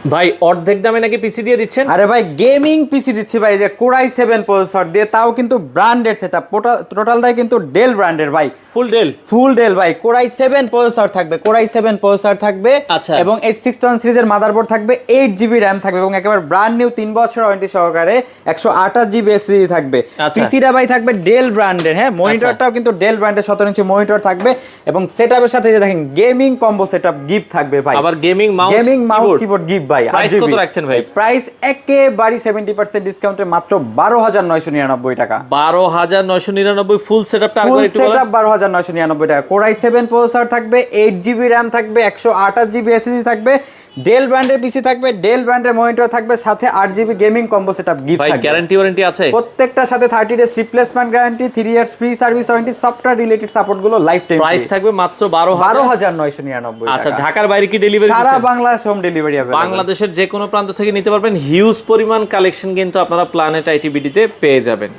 ভাই অর্ধেক দামে নাকি পিসি দিয়ে দিচ্ছেন? আরে ভাই গেমিং পিসি দিচ্ছি ভাই, যে কোরাই 7 প্রসেসর দিয়ে, তাও কিন্তু ব্র্যান্ডেড সেটআপ, টোটালটাই কিন্তু ডেল ব্র্যান্ডের ভাই, ফুল ডেল ভাই। কোরাই 7 প্রসেসর থাকবে, কোরাই 7 প্রসেসর থাকবে, আচ্ছা। এবং H61 সিরিজের মাদারবোর্ড থাকবে, 8GB RAM থাকবে, এবং একেবারে ব্র্যান্ড নিউ 3 বছর ওয়ারেন্টি সহকারে 128GB SSD থাকবে। আচ্ছা। পিসিটা ভাই থাকবে ডেল ব্র্যান্ডের, হ্যাঁ। মনিটরটাও কিন্তু ডেল ব্র্যান্ডের 17 ইঞ্চি মনিটর থাকবে, এবং সেটআপের সাথে যে দেখেন গেমিং কম্বো সেটআপ গিফট থাকবে ভাই। আবার গেমিং মাউস কিবোর্ড গিফট ভাই। প্রাইস কত রাখছেন ভাই? প্রাইস একেবারে 70% ডিসকাউন্টে মাত্র 12999 টাকা। 12999 ফুল সেটআপটা আরেকবার একটু বলেন। 12999 টাকা। কোরাই 7 প্রসেসর থাকবে, 8GB RAM থাকবে, 128GB SSD থাকবে, ডেল ব্র্যান্ডের পিসি থাকবে, ডেল ব্র্যান্ডের মনিটর থাকবে, সাথে 8GB gaming combo setup gift ভাই থাকবে। গ্যারান্টি ওয়ারেন্টি আছে প্রত্যেকটার সাথে 30 days replacement guarantee, 3 years free service warranty, software related support গুলো লাইফ টাইম। প্রাইস থাকবে মাত্র 12999 টাকা। আচ্ছা, ঢাকার বাইরে কি ডেলিভারি সারা বাংলাদেশ হোম ডেলিভারি হবে। বাংলাদেশের যে কোনো প্রান্ত থেকে নিতে পারবেন। হিউজ পরিমাণ কালেকশন কিন্তু আপনারা প্ল্যানেট আইটিবিডি তে পেয়ে যাবেন।